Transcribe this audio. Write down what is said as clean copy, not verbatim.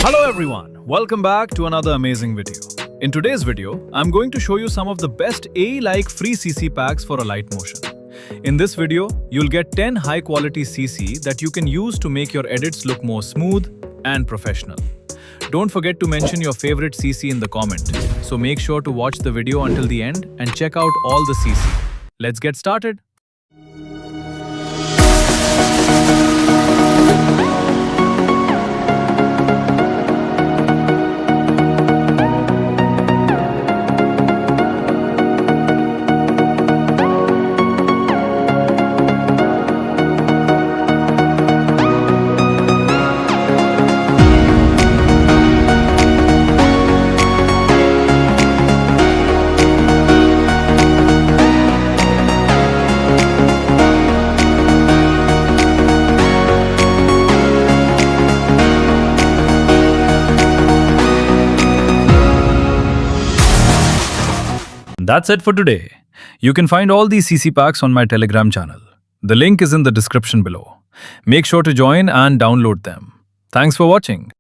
Hello everyone, welcome back to another amazing video. In today's video, I'm going to show you some of the best AI-like free CC packs for Alight Motion. In this video, you'll get 10 high-quality CC that you can use to make your edits look more smooth and professional. Don't forget to mention your favorite CC in the comment, so make sure to watch the video until the end and check out all the CC. Let's get started. That's it for today. You can find all these CC packs on my Telegram channel. The link is in the description below. Make sure to join and download them. Thanks for watching.